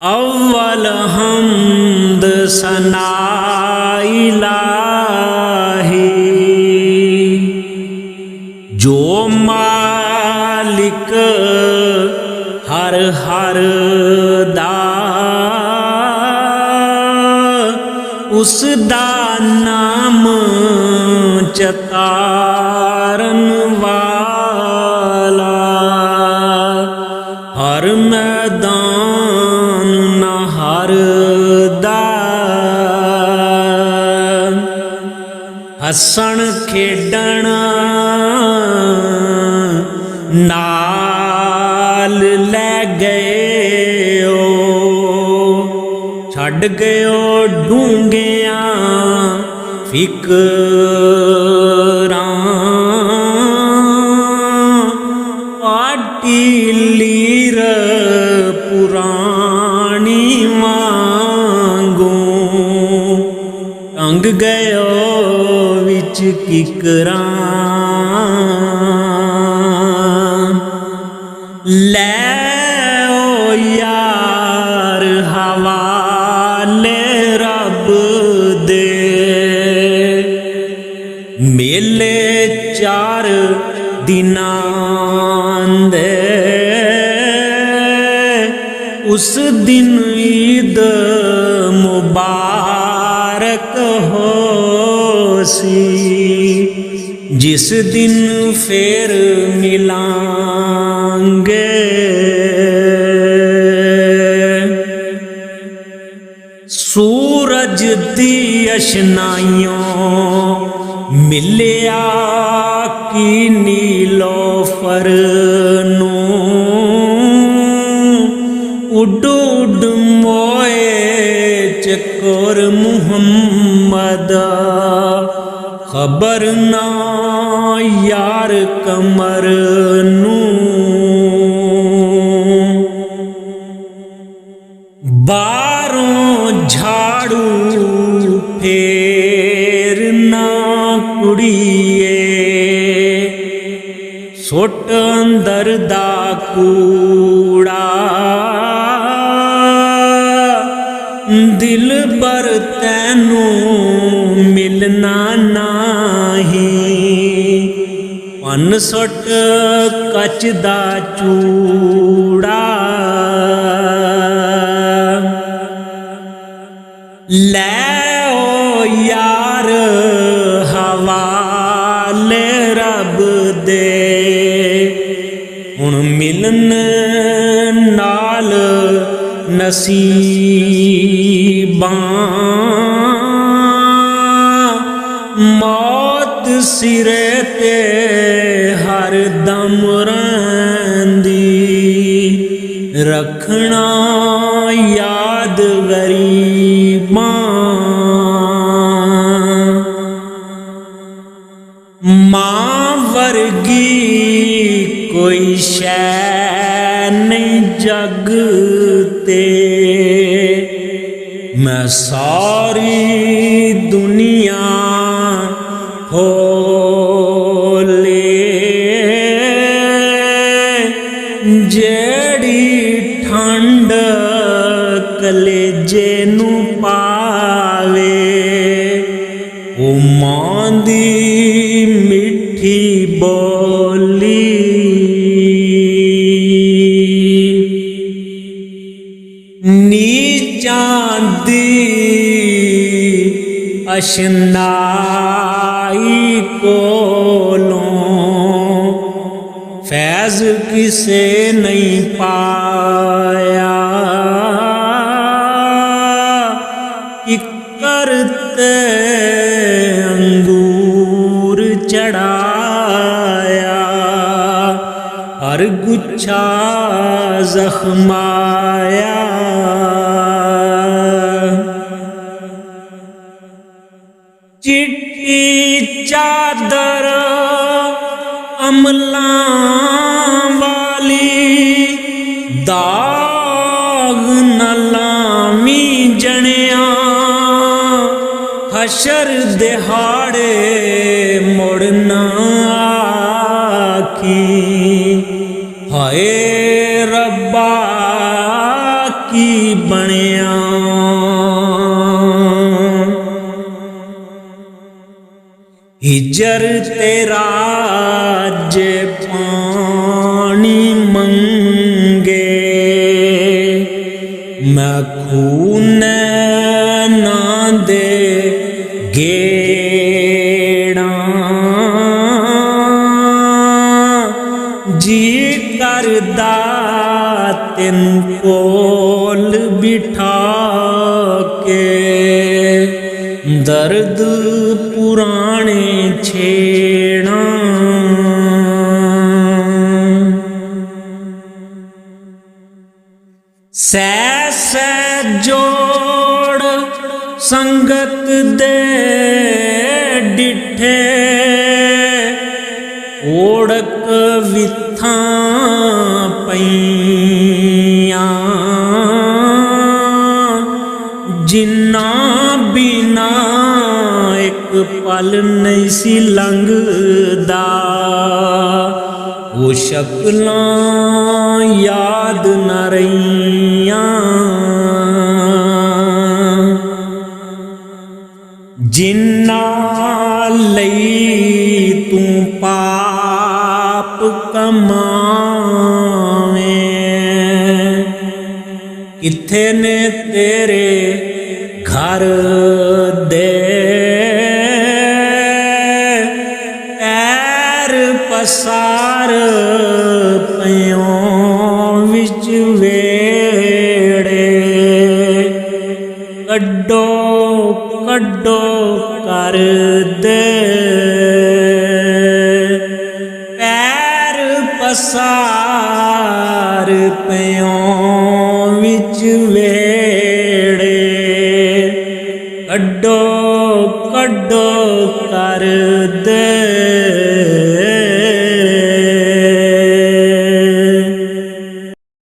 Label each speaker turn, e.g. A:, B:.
A: अव्वल हम्द सना इलाही, जो मालिक हर हर दा, उस दा नाम चतारन वाला। हर मैदान न हर दा, हसन खेडण नाल लै गए, छड़ गयो डूंगिया फिकरां, पाटी लीर पुरानी वांगू, टंग गयो विच किकरां। लै ओ यार हवाले रब दे, मेले 4 दिनां दे। उस दिन ईद मुबारक होसी, जिस दिन फिर मिलांगे। सूरज दी अशनाइयों मिलिया की नीलोफर नूं, उड उड मोए चकोर मुहम्मद, खबर ना यार कमर नूं। बारों झाड़ू फेर ना कुड़िए, सुट अंदर दा कूड़ा। दिल बर तैनू मिलना नाही, पन सुट कच दा चूड़ा। लै ओ यार हवाले रब दे, हुण मिलन नाल नसीबां। मौत सिरे ते हर दम रहिंदी, रखना याद गरीबां। मां वर्गी कोई शै नहीं जग ते, मैं सारी दुनिया होले। जेड़ी ठंड कलेजे नू पावे, ओ मां दी मिठी बोली। नीचां दी अशनाई कोलों फैज़ किसे नहीं पाया, किकर ते अंगूर चढ़ाया, हर गुच्छा जख्माया। चिट्टी चादर अमलां वाली, दाग न लावी जणिया। हशर दिहाड़े मुड़ न आखी, हाय रब्बा की ਬਣਿਆ। ਹਿਜਰ ਤੇਰਾ ਜੇ ਪਾਣੀ ਮੰਗੇ, ਮੈਂ ਖੂਨ ਨਾ ਦੇ ਗੇੜਾਂ। ਜੀ ਕਰਦਾ ਤੈਨੂੰ ਕੋਲ ਬਿਠਾ ਕੇ, ਦਰਦ ਪੁਰਾਣੇ ਛੇੜਾਂ। ਸਹਿ ਸਹਿ ਜੋੜ ਸੰਗਤ ਦੇ ਡਿਠੇ, ਓੜਕ ਵਿਥਾਂ ਪਈਆਂ। ਜਿੰਨਾ ਬਿਨਾ ਇੱਕ ਪਲ ਨਹੀਂ ਸੀ ਲੰਘਦਾ, ਉਹ ਸ਼ਕਲਾਂ ਯਾਦ ਨ ਰਹੀਆਂ। ਜਿਨ੍ਹਾਂ ਲਈ ਤੂੰ ਪਾਪ ਕਮਾਵੇਂ, ਕਿੱਥੇ ਨੇ ਤੇਰੇ ਘਰ ਦੇ ਪੈਰ ਪਸਾਰ ਪਇਓ ਵਿੱਚ ਵੇੜੇ। ਕੱਢੋ ਕੱਢੋ ਕਰ ਦੇ ਪੈਰ ਪਸਾਰ ਪਇਓ ਵਿੱਚ ਵੇੜੇ। ਕੱਢੋ ਕੱਢੋ ਕਰ ਦੇ